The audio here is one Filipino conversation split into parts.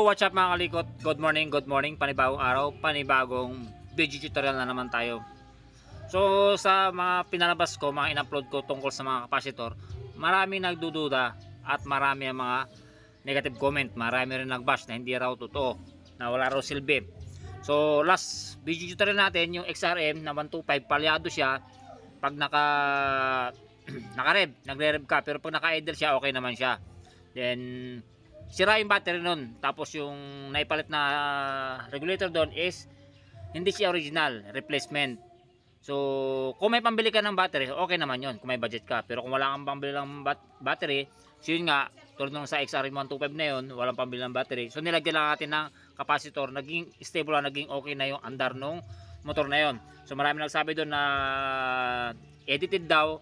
what's up mga kalikot? Good morning, panibagong araw, panibagong video tutorial na naman tayo. So sa mga pinalabas ko, mga in-upload ko tungkol sa mga kapasitor, marami nagdududa at marami ang mga negative comment. Marami rin nagbash na hindi raw totoo, na wala raw silbi. So last video tutorial natin, yung XRM na 125, palyado siya pag naka-rev, nagre-rev ka, pero pag naka-idle siya, okay naman siya. Then sira yung battery nun, tapos yung naipalit na regulator doon is hindi siya original, replacement. So kung may pambili ka ng battery, okay naman yun kung may budget ka. Pero kung wala kang pambili ng battery, so yun nga, tulad nung sa XRM 125 na yun, walang pambili ng battery, so nilagyan lang natin ng capacitor, naging stable na, naging okay na yung andar nung motor na yun. So marami nagsabi doon na edited daw,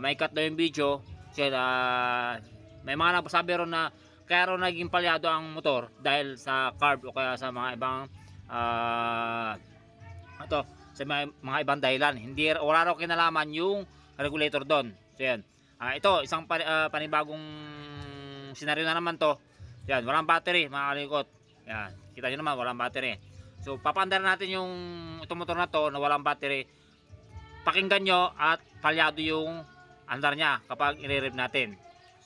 may cut daw yung video. So may mga nagsabi ron na kaya raw naging palyado ang motor dahil sa carb o kaya sa mga ibang sa mga ibang dahilan. Wala raw kinalaman yung regulator doon. So yan. Ito isang panibagong senaryo na naman to. Yan, walang battery mga kalikot. Yan, kita niyo naman walang battery. So papandar natin yung itong motor na to na walang battery. Pakinggan nyo at palyado yung andar niya kapag i-rev natin.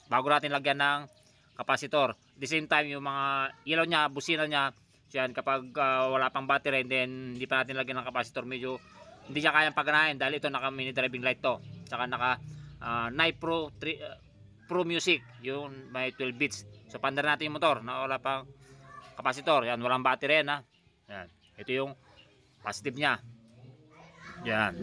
Bago natin lagyan ng kapasitor. At the same time, yung mga ilaw niya, busina niya, yan, kapag wala pang battery, then hindi pa natin lagyan ng kapasitor, medyo hindi siya kayang paganahin dahil ito naka mini driving light to. Saka naka Night Pro Music, yung may 12 bits. So pandar natin yung motor na wala pang kapasitor. Yan, walang battery yan, ha. Yan. Ito yung positive niya. Yan.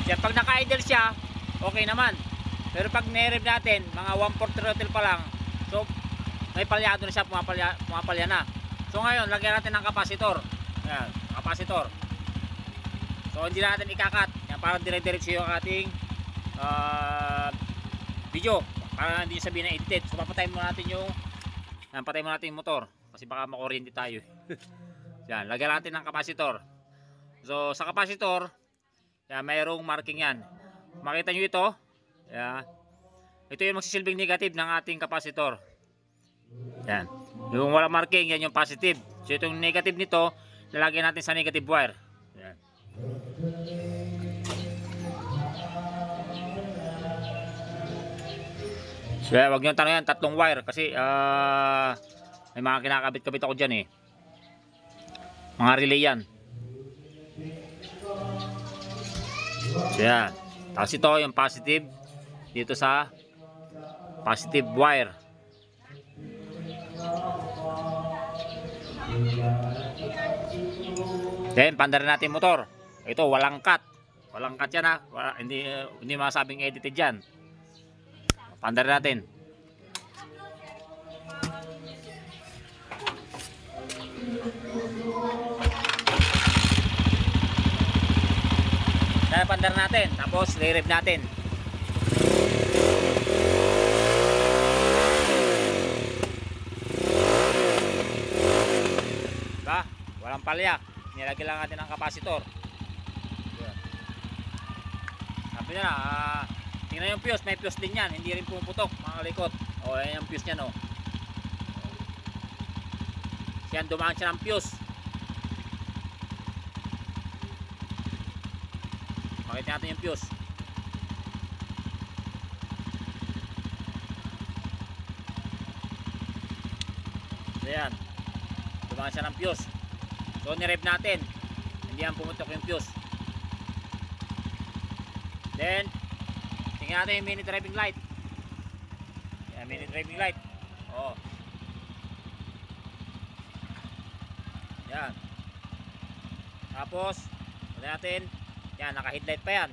Yan, pag naka-idle siya, okay naman. Pero pag ne-rev natin, mga 1/4 throttle pa lang, so may palyado na siya, pumapalya na. So ngayon, lagyan natin ng kapasitor. Yan, kapasitor. So hindi natin ikakat. Yan, para dire-diretso yung ating video. Para hindi sabihin na edited. So papatayin muna natin yung motor. Kasi baka makuryente tayo. Yan, lagyan natin ng kapasitor. So sa kapasitor, yan, mayroong marking yan. Makita nyo ito. Yan. Ito yung magsisilbing negative ng ating kapasitor. Yan. Yung wala marking, yan yung positive. So itong negative nito, lalagyan natin sa negative wire. Yan. So wag nyo tanong yan, tatlong wire. Kasi may mga kinakabit-kabit ako dyan eh. Mga relay yan. So yan. Tapos ito yung positive dito sa positive wire. Then pandarin natin motor. Ito walang cut. Walang cut yan, ha. Hindi masabing edited yan. Pandarin natin. Pandar natin, tapos re-rev natin. Diba? Walang palya. Nilagyan lang natin ang kapasitor. Sabi na, tingnan yung fuse, may fuse din yan, hindi rin pumuputok mga kalikot. O yan yung fuse niya, no. Yan, dumaan siya ng fuse. Pakita natin yung fuse. So yan, dumaan siya ng fuse. So nirev natin, hindi yan pumutok yung fuse. Then tingnan natin yung mini driving light. Yan, mini driving light. Oh. Yan. Tapos tingnan natin. Yan, naka headlight pa yan.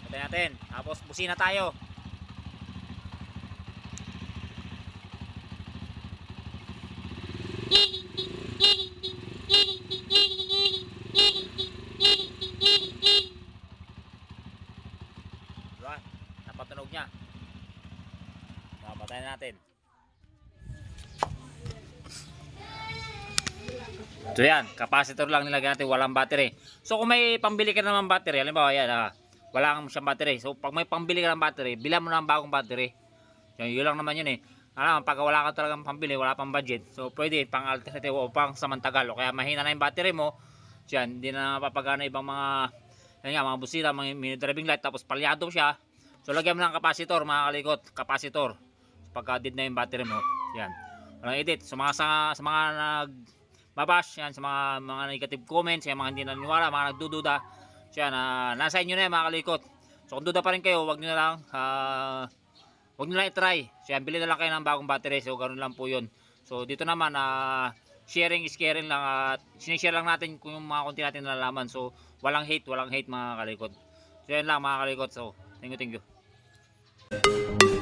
Tingnan natin. Tapos busina tayo. So yan, capacitor lang nilagyan natin, walang battery. So kung may pambili ka naman battery, halimbawa yan, wala kang siyang battery. So pag may pambili ka ng battery, bilan mo na ng bagong battery. Yun lang naman yun eh. Alam, pag wala ka talagang pambili, wala pang budget, so pwede pang alternative o pang samantagal o kaya mahina na yung battery mo. So yan, hindi na napapagana ibang mga yan nga, mga busina, mga mini driving light, tapos palyado siya. So lagyan mo ng capacitor, mga kalikot, capacitor. So, pagka dead na yung battery mo, yan. Walang edit. So sa mga nagbabash, yan, sa mga negative comments, yan, mga hindi naniniwala, mga nagdududa, so yan, nasa inyo na yan, mga kalikot. So kung duda pa rin kayo, wag nyo na lang, huwag nyo lang i-try. So yan, bili na lang kayo ng bagong battery. So ganoon lang po yun. So dito naman, sharing is caring lang. Sinishare lang natin kung yung mga konti natin nalalaman. So walang hate mga kalikot. So yan lang mga kalikot. So thank you.